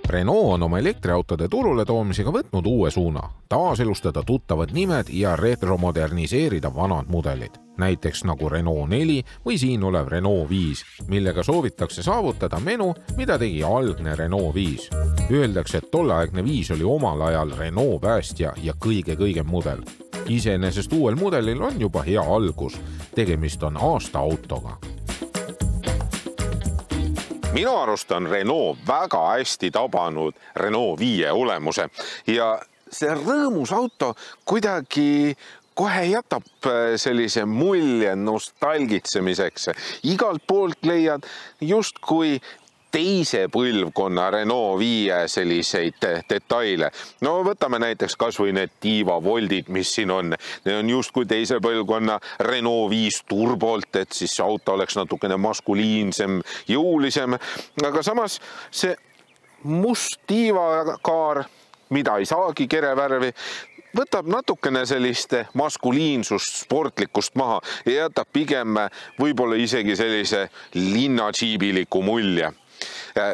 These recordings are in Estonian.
Renault on oma elektriautode turule toomisega võtnud uue suuna, taaselustada tuttavad nimed ja retromoderniseerida vanad mudelid, näiteks nagu Renault 4 või siin olev Renault 5, millega soovitakse saavutada menu, mida tegi algne Renault 5. Öeldakse, et tolleaegne 5 oli omal ajal Renault päästja ja kõige mudel. Iseenesest uuel mudelil on juba hea algus, tegemist on aasta autoga. Minu arust on Renault väga hästi tabanud Renault 5 olemuse ja see rõõmus auto kuidagi kohe jätab sellise mulje nostalgitsemiseks. Igalt poolt leiad justkui teise põlvkonna Renault 5 selliseid detaile. No võtame näiteks kas või need Diva Voltid, mis siin on. Need on justkui teise põlvkonna Renault 5 turbolt, et siis auto oleks natukene maskuliinsem, jõulisem. Aga samas see must Diva kaar, mida ei saagi kerevärvi, võtab natukene sellist maskuliinsust, sportlikust maha ja jätab pigem võib-olla isegi sellise linnadžiibiliku mulje.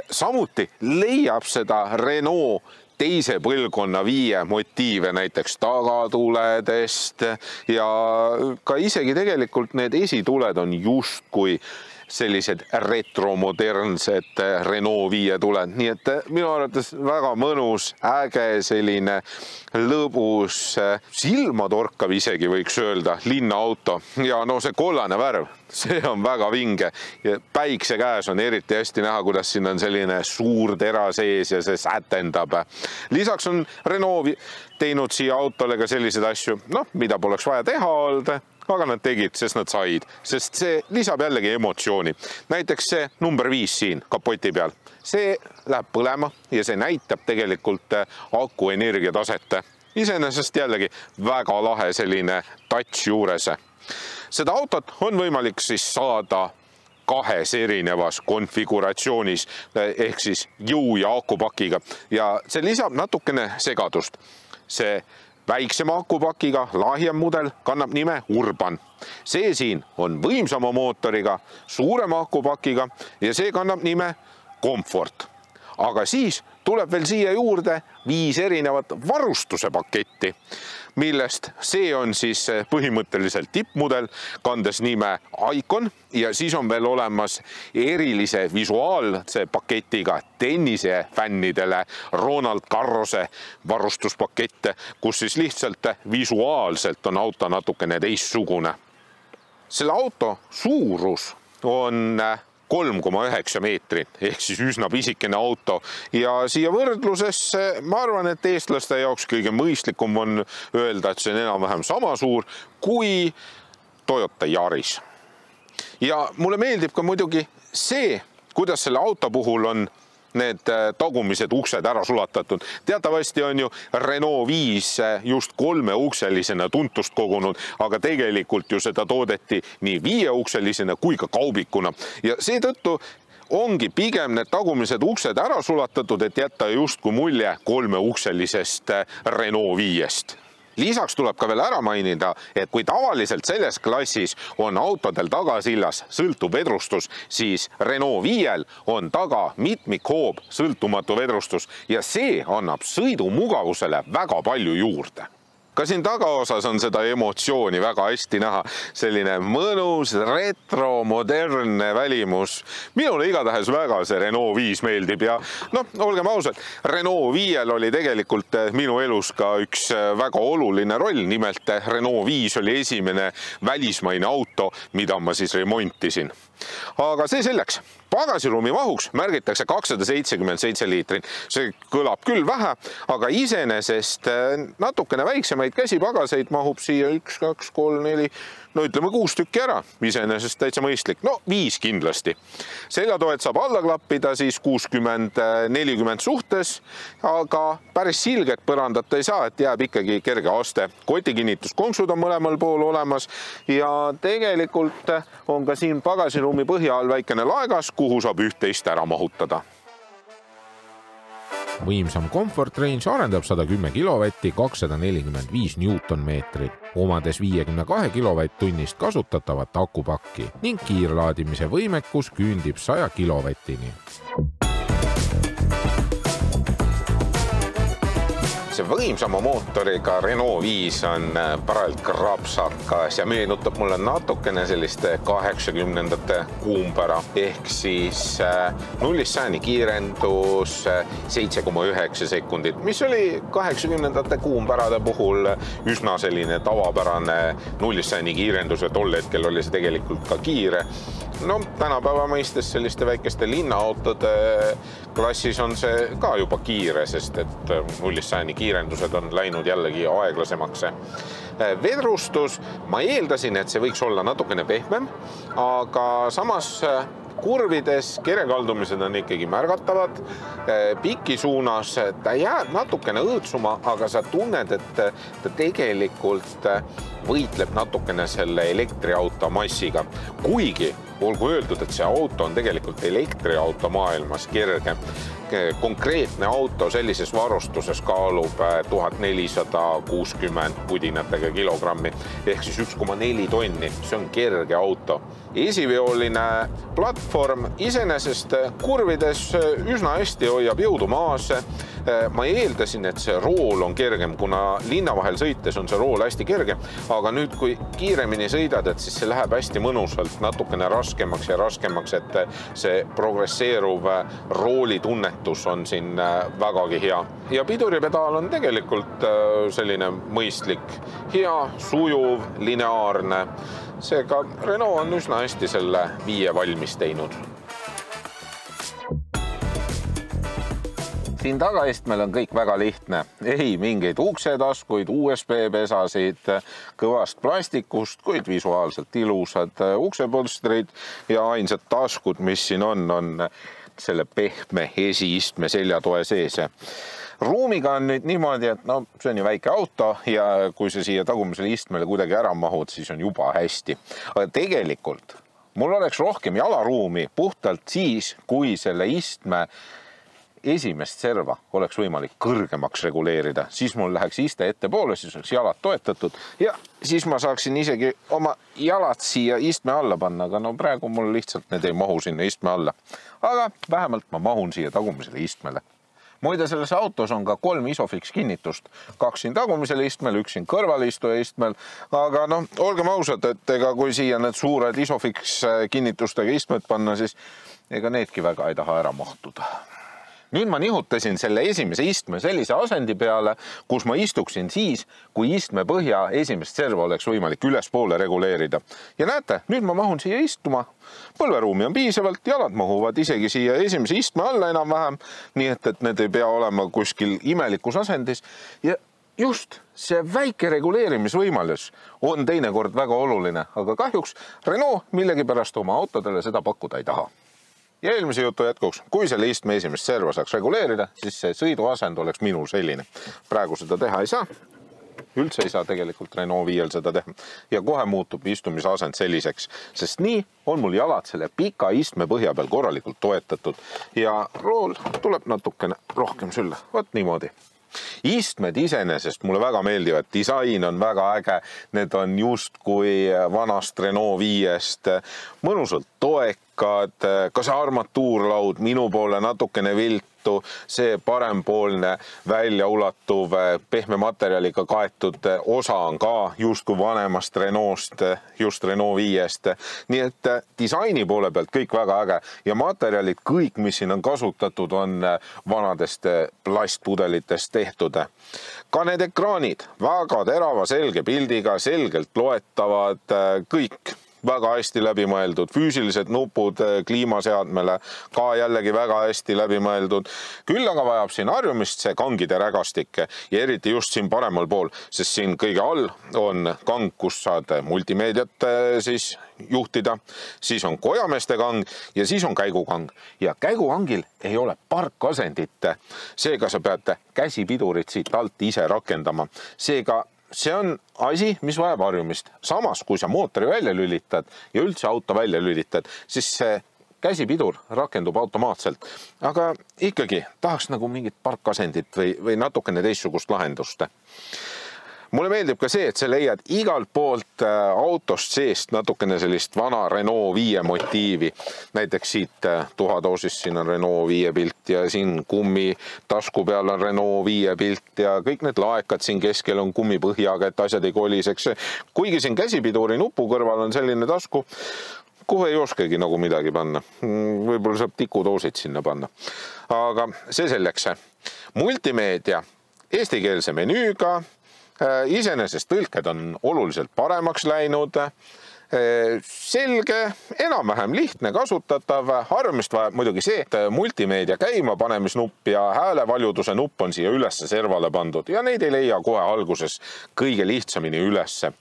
Samuti leiab seda Renault teise põlvkonna 5 motiive näiteks tagatuledest ja ka isegi tegelikult need esituled on justkui sellised retromodernsed Renault 5 tuled. Nii et minu arvates väga mõnus, äge, selline lõbus, silmatorkav isegi võiks öelda, linnaauto. Ja no see kollane värv, see on väga vinge. Ja päikse käes on eriti hästi näha, kuidas siin on selline suur tera sees ja see sätendab. Lisaks on Renault teinud siia autole ka selliseid asju, mida poleks vaja teha olnud, aga nad tegid, sest nad said, sest see lisab jällegi emotsiooni. Näiteks see number 5 siin kapoti peal. See läheb põlema ja see näitab tegelikult aku energiataset. Iseenesest jällegi väga lahe selline touch juures. Seda autot on võimalik siis saada 2 erinevas konfiguratsioonis ehk siis jõu- ja akupakiga ja see lisab natukene segadust. See väiksema akupakiga lahjem mudel kannab nime Urban. See siin on võimsama mootoriga, suurema akupakiga ja see kannab nime Comfort. Aga siis tuleb veel siia juurde 5 erinevat varustuse paketti, millest see on siis põhimõtteliselt tippmudel, kandes nime Icon ja siis on veel olemas erilise visuaalse paketiga tennisefännidele Ronald Garrose varustuspakette, kus siis lihtsalt visuaalselt on auto natukene teistsugune. Selle auto suurus on 3,9 meetrit ehk siis üsna pisikene auto ja siia võrdluses ma arvan, et eestlaste jaoks kõige mõistlikum on öelda, et see on enam-vähem sama suur kui Toyota Yaris. Ja mulle meeldib ka muidugi see, kuidas selle auto puhul on need tagumised uksed ära sulatatud. Teatavasti on ju Renault 5 just 3-ukselisena tuntust kogunud, aga tegelikult ju seda toodeti nii 5-ukselisena kui ka kaubikuna. Ja seetõttu ongi pigem need tagumised uksed ära sulatatud, et jätta justkui mulje 3-ukselisest Renault 5-st. Lisaks tuleb ka veel ära mainida, et kui tavaliselt selles klassis on autodel tagasillas sõltuv vedrustus, siis Renault 5-l on taga mitmikhoob sõltumatu vedrustus ja see annab sõidumugavusele väga palju juurde. Ka siin tagaosas on seda emotsiooni väga hästi näha. Selline mõnus, retro, modernne välimus. Minule igatahes väga see Renault 5 meeldib ja olgem ausad, Renault 5-l oli tegelikult minu elus ka üks väga oluline roll. Nimelt Renault 5 oli esimene välismaine auto, mida ma siis remontisin. Aga see selleks. Pagasiruumi mahuks märgitakse 277 liitrit. See kõlab küll vähe, aga iseenesest natukene väiksemaid käsipagaseid mahub siia 1, 2, 3, 4, ütleme 6 tükki ära. Iseenesest täitsa mõistlik. 5 kindlasti. Seljatoed saab alla klappida siis 60-40 suhtes, aga päris silget põrandata ei saa, et jääb ikkagi kerge aste. Kotikinnituskonksud on mõlemal pool olemas ja tegelikult on ka siin pagasiruumi põhja all väikene laegas, kuhu saab üht-teist ära mahutada. võimsam Comfort Range arendab 110 kilovatti 245 Newtonmeetrit, omades 52 kilovatt-tunnist kasutatavat akupakki ning kiirlaadimise võimekus küündib 100 kilovatini. See võimsama mootoriga Renault 5 on parajalt krapsakas ja meenutab mulle natukene selliste 80-ndate kuumpära ehk siis 0-100 kiirendus 7,9 sekundit, mis oli 80-ndate kuumpärade puhul üsna selline tavapärane 0-100 kiirendus ja tol hetkel oli see tegelikult ka kiire. No tänapäeva mõistes selliste väikeste linnaautode klassis on see ka juba kiire, sest et 0-100 kiirendused on läinud jällegi aeglasemaks. Vedrustus, ma eeldasin, et see võiks olla natukene pehmem, aga samas kurvides kerekaldumised on ikkagi märgatavad. Piki suunas ta jääb natukene õõtsuma, aga sa tunned, et ta tegelikult võitleb natukene selle elektriauto massiga. Kuigi olgu öeldud, et see auto on tegelikult elektriauto maailmas kerge. Konkreetne auto sellises varustuses kaalub 1460 pudinatega kilogrammi ehk siis 1,4 tonni. See on kerge auto. Esiveoline platvorm iseenesest kurvides üsna hästi hoiab jõudu maas. Ma eeldasin, et see rool on kergem, kuna linna vahel sõites on see rool hästi kerge, aga nüüd kui kiiremini sõidad, et siis see läheb hästi mõnusalt natukene raskemaks ja raskemaks, et see progresseeruv rooli tunnetus on siin vägagi hea. Ja piduripedaal on tegelikult selline mõistlik, hea, sujuv, lineaarne. Seega Renault on üsna hästi selle 5 valmis teinud. Siin tagaistmel on kõik väga lihtne. Ei mingeid uksetaskuid, USB-pesasid, kõvast plastikust, kuid visuaalselt ilusad uksepolstrid ja ainsad taskud, mis siin on selle pehme esiistme seljatoe sees. Ruumiga on nüüd niimoodi, et see on ju väike auto ja kui see siia tagumisele istmele kuidagi ära mahud, siis on juba hästi. Aga tegelikult mul oleks rohkem jalaruumi puhtalt siis, kui selle istme esimest serva oleks võimalik kõrgemaks reguleerida, siis mul läheks iste ettepoole, siis oleks jalad toetatud ja siis ma saaksin isegi oma jalad siia istme alla panna, aga praegu mul lihtsalt need ei mahu sinna istme alla. Aga vähemalt ma mahun siia tagumisele istmele. Muide, selles autos on ka 3 Isofix kinnitust, 2 siin tagumisele istmel, 1 siin kõrvalistuja istmel, aga olgem ausad, et ega kui siia need suured Isofix kinnitustega istmed panna, siis ega needki väga ei taha ära mahtuda. Nüüd ma nihutasin selle esimese istme sellise asendi peale, kus ma istuksin siis, kui istme põhja esimest serva oleks võimalik ülespoole reguleerida. Ja näete, nüüd ma mahun siia istuma. Põlveruumi on piisavalt, jalad mahuvad isegi siia esimese istme alla enam-vähem, nii et need ei pea olema kuskil imelikus asendis. Ja just see väike reguleerimisvõimalus on teinekord väga oluline, aga kahjuks Renault millegipärast oma autodele seda pakkuda ei taha. Ja eelmise jutu jätkuks, kui selle istme esimest serva saaks reguleerida, siis see sõiduasend oleks minul selline. Praegu seda teha ei saa. Üldse ei saa tegelikult Renault 5 seda teha. Ja kohe muutub istumise asend selliseks, sest nii on mul jalad selle pika istme põhja peal korralikult toetatud. Ja rool tuleb natukene rohkem sülle. Võt niimoodi. Istmed iseenesest mulle väga meeldivad, disain on väga äge, need on just kui vanast Renault 5-st, mõnusalt toekad, ka see armatuurlaud minu poole natukene viltu, see parempoolne väljaulatuv pehme materjaliga kaetud osa on ka just kui vanemast Renault'st, just Renault 5-st. Nii et disaini poole pealt kõik väga äge ja materjalid kõik, mis siin on kasutatud, on vanadest plastpudelitest tehtud. Ka need ekraanid väga terava selge pildiga, selgelt loetavad, kõik väga hästi läbimõeldud, füüsilised nupud kliimaseadmele ka jällegi väga hästi läbimõeldud. Küll aga vajab siin harjumist see kangide rägastik ja eriti just siin paremal pool, sest siin kõige all on kang, kus saad multimeediat siis juhtida, siis on kojameeste kang ja siis on käigukang. Ja käigukangil ei ole parkasendit, seega sa pead käsipidurit siit alt ise rakendama. Seega see on asi, mis vajab harjumist. Samas, kui sa mootori välja lülitad ja üldse auto välja lülitad, siis see käsipidur rakendub automaatselt, aga ikkagi tahaks nagu mingit parkasendit või natukene teistsugust lahendust. Mulle meeldib ka see, et sa leiad igalt poolt autost seest natukene sellist vana Renault 5 motiivi. Näiteks siit tuhatoosist siin on Renault 5 pilt ja siin kummi tasku peal on Renault 5 pilt ja kõik need laekad siin keskel on kummipõhjaga, et asjad ei koliseks. Kuigi siin käsipiduri nupu kõrval on selline tasku, kuhu ei oskagi nagu midagi panna. Võib-olla saab tikutoosid sinna panna. Aga see selleks. Multimeedia eestikeelse menüüga. Iseenesest tõlked on oluliselt paremaks läinud, selge, enam-vähem lihtne kasutatav, harvemist vajab muidugi see, et multimeedia käimapanemisnupp ja häälevaljuduse nupp on siia ülesse servale pandud ja neid ei leia kohe alguses kõige lihtsamini ülesse.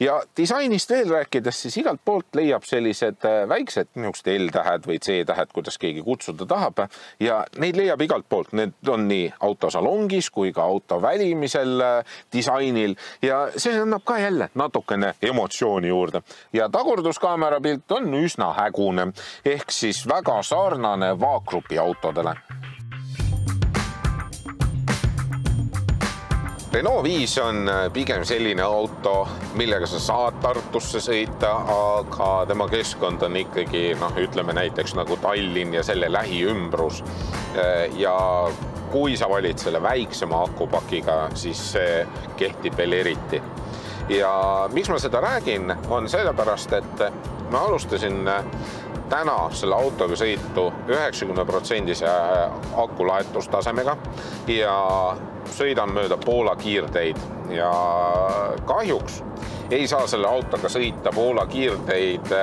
Ja disainist veel rääkides, siis igalt poolt leiab sellised väiksed niisugused L-tähed või C-tähed, kuidas keegi kutsuda tahab ja neid leiab igalt poolt. Need on nii autosalongis kui ka auto välimisel disainil ja see annab ka jälle natukene emotsiooni juurde. Ja tagurduskaamera pilt on üsna hägune, ehk siis väga sarnane vaagrupi autodele. Renault 5 on pigem selline auto, millega sa saad Tartusse sõita, aga tema keskkond on ikkagi, ütleme näiteks nagu Tallinn ja selle lähiümbrus. Ja kui sa valid selle väiksema akupakiga, siis see kehtib veel eriti. Ja miks ma seda räägin, on sellepärast, et ma alustasin täna selle autoga sõitu 90% akulaetustasemega ja sõidan mööda Poola kiirteid ja kahjuks ei saa selle autoga sõita Poola kiirteid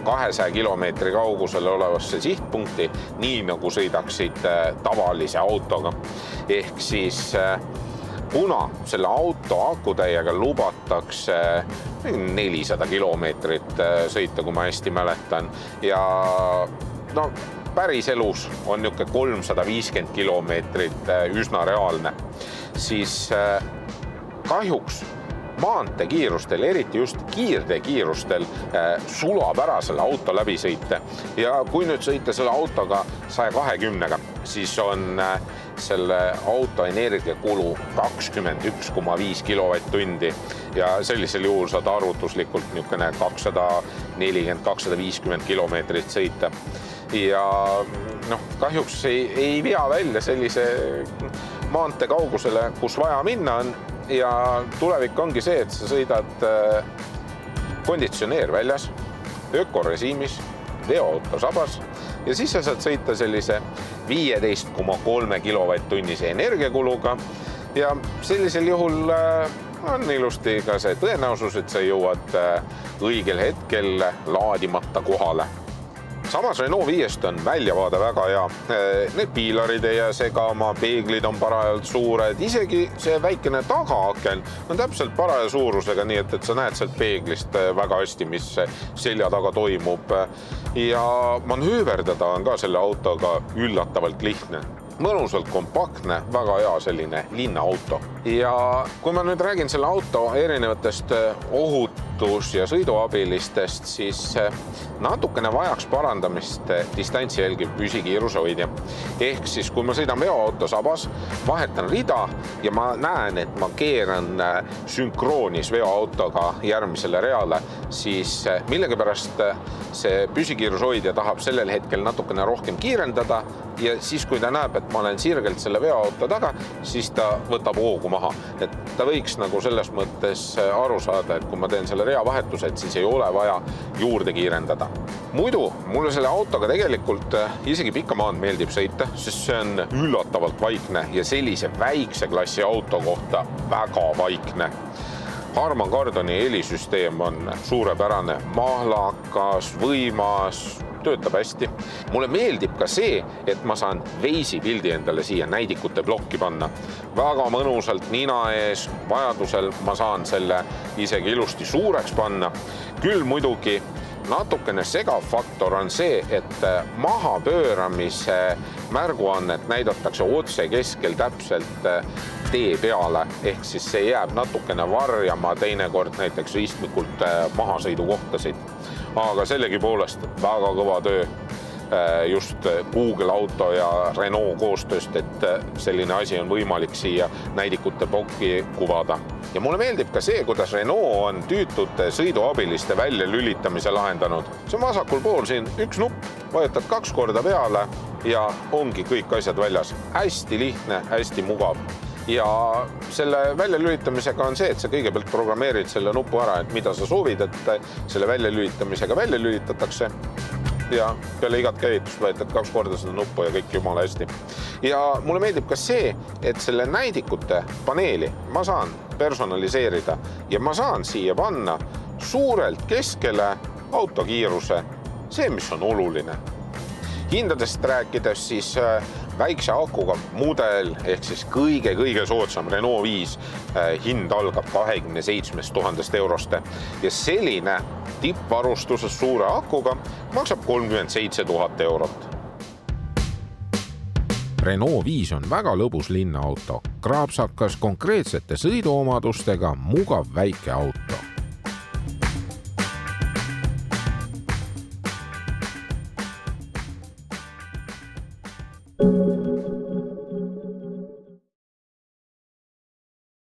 200 kilomeetri kaugusele olevasse sihtpunkti, nii nagu sõidaksid tavalise autoga. Ehk siis kuna selle auto akutäiega lubatakse 400 kilomeetrit sõita, kui ma hästi mäletan, ja päris elus on niisugune 350 kilomeetrit üsna reaalne, siis kahjuks maanteekiirustel, eriti just kiirteekiirustel, sulab ära selle auto läbisõite. Ja kui nüüd sõita selle autoga 120-ga, siis on selle auto energiakulu 21,5 kilovatt-tundi ja sellisel juhul saad arvutuslikult 240-250 kilomeetrit sõita. Ja kahjuks ei vea välja sellise maantee kaugusele, kus vaja minna on ja tulevik ongi see, et sa sõidad konditsioneer väljas, ökorežiimis, veoauto sabas ja siis sa saad sõita sellise 15,3 kilovatt-tunnise energiakuluga ja sellisel juhul on ilusti ka see tõenäosus, et sa jõuad õigel hetkel laadimata kohale. Samas Renault 5 on väljavaade väga hea. Need piilarid ei jää segama, peeglid on parajalt suured, isegi see väikene tagaaken on täpselt paraja suurusega, nii et sa näed sealt peeglist väga hästi, mis selja taga toimub. Ja manööverdada on ka selle autoga üllatavalt lihtne. Mõnusalt kompaktne, väga hea selline linnaauto. Ja kui ma nüüd räägin selle auto erinevatest ohutus- ja sõiduabilistest, siis natukene vajaks parandamist distantsi jälgiv püsikiiruse hoidja. Ehk siis, kui ma sõidan veoauto sabas, vahetan rida ja ma näen, et ma keeran sünkroonis veoautoga järgmisele reale, siis millegipärast see püsikiiruse hoidja tahab sellel hetkel natukene rohkem kiirendada ja siis, kui ta näeb, et ma olen sirgelt selle veoauto taga, siis ta võtab hoogu maha. Et ta võiks nagu selles mõttes aru saada, et kui ma teen selle reavahetuse, et siis ei ole vaja juurde kiirendada. Muidu mulle selle autoga tegelikult isegi pikka maand meeldib sõita, sest see on üllatavalt vaikne ja sellise väikse klassi auto kohta väga vaikne. Harman Kardoni helisüsteem on suurepärane, mahlakas, võimas, töötab hästi. Mulle meeldib ka see, et ma saan veisi pildi endale siia näidikute blokki panna. Väga mõnusalt nina ees, vajadusel ma saan selle isegi ilusti suureks panna. Küll muidugi natukene segav faktor on see, et mahapööramise märguannet näidatakse otse keskel täpselt tee peale, ehk siis see jääb natukene varjama teinekord näiteks ristmikult mahasõidukohtasid. Aga sellegi poolest väga kõva töö. just Google Auto ja Renault koostööst, et selline asi on võimalik siia näidikute plokki kuvada. Ja mulle meeldib ka see, kuidas Renault on tüütute sõiduabiliste väljalülitamise lahendanud. See on vasakul pool siin üks nupp, vajutad 2 korda peale ja ongi kõik asjad väljas. Hästi lihtne, hästi mugav. Ja selle väljalülitamisega on see, et sa kõigepealt programmeerid selle nupu ära, et mida sa soovid, et selle väljalülitamisega välja lülitatakse. Ja peale igat käivitust vajutad 2 korda seda nuppu ja kõik jumala hästi. Ja mulle meeldib ka see, et selle näidikute paneeli ma saan personaliseerida ja ma saan siia panna suurelt keskele autokiiruse, see, mis on oluline. Hindadest rääkides siis väikse akuga mudel ehk siis kõige soodsam Renault 5 hind algab 27 000 eurost ja selline tippvarustuses suure akuga maksab 37 000 eurot. Renault 5 on väga lõbus linnaauto, kraapsakas konkreetsete sõiduomadustega mugav väike auto.